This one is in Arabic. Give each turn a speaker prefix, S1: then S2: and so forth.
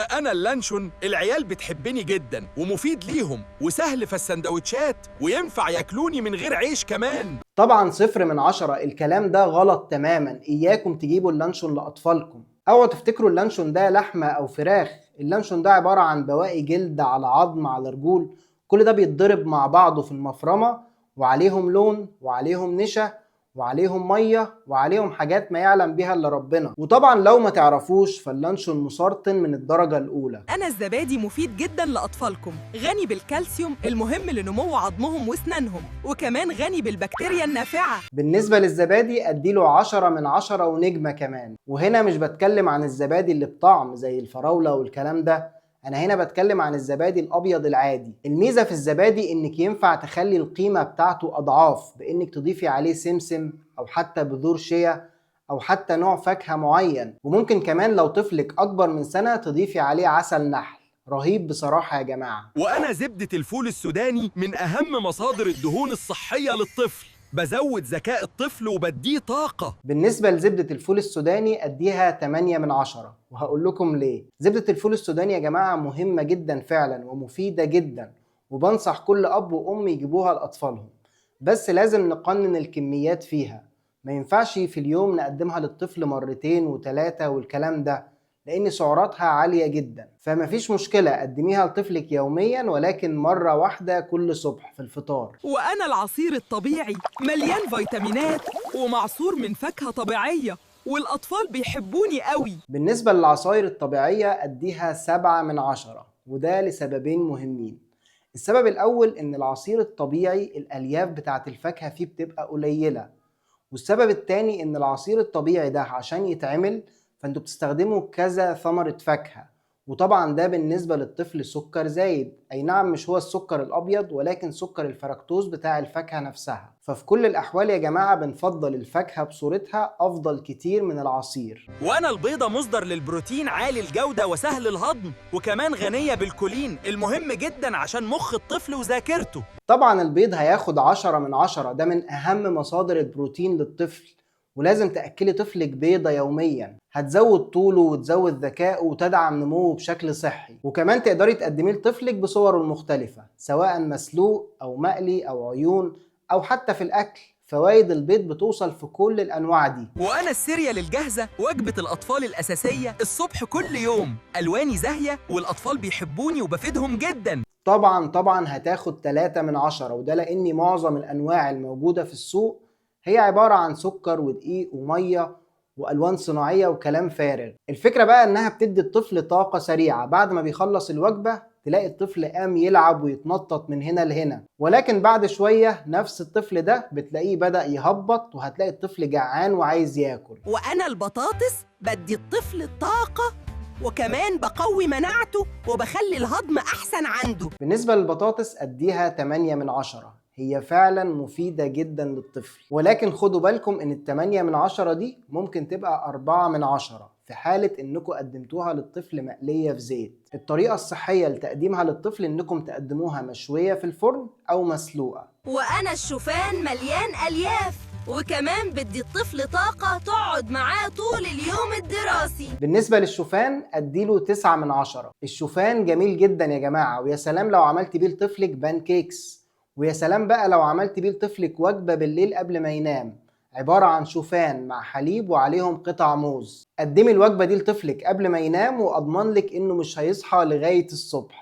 S1: أنا اللانشون العيال بتحبني جدا ومفيد ليهم وسهل في السندوتشات وينفع ياكلوني من غير عيش كمان.
S2: طبعا 0 من 10، الكلام ده غلط تماما. إياكم تجيبوا اللانشون لأطفالكم. اوعوا تفتكروا اللانشون ده لحمة أو فراخ. اللانشون ده عبارة عن بواقي جلد على عظم على رجول، كل ده بيتضرب مع بعضه في المفرمة، وعليهم لون وعليهم نشا وعليهم ميه وعليهم حاجات ما يعلم بيها الا ربنا. وطبعا لو ما تعرفوش، فاللانشون مسرطن من الدرجه الاولى.
S3: أنا الزبادي مفيد جداً لأطفالكم، غني بالكالسيوم المهم لنمو عظمهم وأسنانهم، وكمان غني بالبكتيريا النافعة.
S2: بالنسبه للزبادي اديله 10 من 10 ونجمه كمان. وهنا مش بتكلم عن الزبادي اللي بطعم زي الفراوله والكلام ده، انا هنا بتكلم عن الزبادي الابيض العادي. الميزه في الزبادي انك ينفع تخلي القيمه بتاعته اضعاف، بانك تضيفي عليه سمسم او حتى بذور شيا او حتى نوع فاكهه معين. وممكن كمان لو طفلك اكبر من سنه تضيفي عليه عسل نحل. رهيب بصراحه يا جماعه.
S1: وأنا زبدة الفول السوداني من أهم مصادر الدهون الصحية للطفل، بزود ذكاء الطفل وبديه طاقة.
S2: بالنسبة لزبدة الفول السوداني أديها 8 من 10، وهقول لكم ليه. زبدة الفول السوداني يا جماعة مهمة جدا فعلا ومفيدة جدا، وبنصح كل أب وأم يجيبوها لأطفالهم، بس لازم نقنن الكميات فيها. ما ينفعش في اليوم نقدمها للطفل مرتين وثلاثة والكلام ده، لأن سعراتها عالية جدا. فمفيش مشكلة قدميها لطفلك يوميا، ولكن مرة واحدة كل صبح في الفطار.
S3: وأنا العصير الطبيعي مليان فيتامينات ومعصور من فاكهة طبيعية، والأطفال بيحبوني قوي.
S2: بالنسبة للعصاير الطبيعية أديها 7 من 10، وده لسببين مهمين. السبب الأول إن العصير الطبيعي الألياف بتاعت الفاكهة فيه بتبقى قليلة، والسبب التاني إن العصير الطبيعي ده عشان يتعمل فأنتوا بتستخدموا كذا ثمرة فاكهة، وطبعا ده بالنسبة للطفل سكر زايد. أي نعم مش هو السكر الأبيض، ولكن سكر الفركتوز بتاع الفاكهة نفسها. ففي كل الأحوال يا جماعة بنفضل الفاكهة بصورتها أفضل كتير من العصير.
S1: وأنا البيضة مصدر للبروتين عالي الجودة وسهل الهضم، وكمان غنية بالكولين المهم جدا عشان مخ الطفل وذاكرته.
S2: طبعا البيض هياخد 10 من 10، ده من أهم مصادر البروتين للطفل، ولازم تأكلي طفلك بيضة يوميا. هتزود طوله وتزود ذكائه وتدعم نموه بشكل صحي. وكمان تقدري تقدميه لطفلك بصوره المختلفة، سواء مسلوق أو مقلي أو عيون أو حتى في الأكل. فوائد البيض بتوصل في كل الأنواع دي.
S1: وأنا السيريال الجاهزة وجبة الأطفال الأساسية الصبح كل يوم، ألواني زاهية والأطفال بيحبوني وبفيدهم جدا.
S2: طبعا هتاخد 3 من 10، وده لأن معظم الأنواع الموجودة في السوق هي عبارة عن سكر ودقيق ومية وألوان صناعية وكلام فارغ. الفكرة بقى إنها بتدي الطفل طاقة سريعة، بعد ما بيخلص الوجبة تلاقي الطفل قام يلعب ويتنطط من هنا لهنا، ولكن بعد شوية نفس الطفل ده بتلاقيه بدأ يهبط، وهتلاقي الطفل جعان وعايز ياكل.
S3: وأنا البطاطس بدي الطفل الطاقة، وكمان بقوي مناعته وبخلي الهضم أحسن عنده.
S2: بالنسبة للبطاطس أديها 8 من 10، هي فعلا مفيدة جدا للطفل، ولكن خدوا بالكم ان ال8 من 10 دي ممكن تبقى 4 من 10 في حالة انكم قدمتوها للطفل مقلية في زيت. الطريقة الصحية لتقديمها للطفل انكم تقدموها مشوية في الفرن او مسلوقة.
S4: وأنا الشوفان مليان ألياف، وكمان بدي الطفل طاقة تقعد معاه طول اليوم الدراسي.
S2: بالنسبة للشوفان اديله 9 من 10. الشوفان جميل جدا يا جماعة، ويا سلام لو عملت بيه لطفلك بانكيكس، ويا سلام بقى لو عملت بيه لطفلك وجبة بالليل قبل ما ينام، عبارة عن شوفان مع حليب وعليهم قطع موز. قدمي الوجبة دي لطفلك قبل ما ينام، وأضمن لك إنه مش هيصحى لغاية الصبح.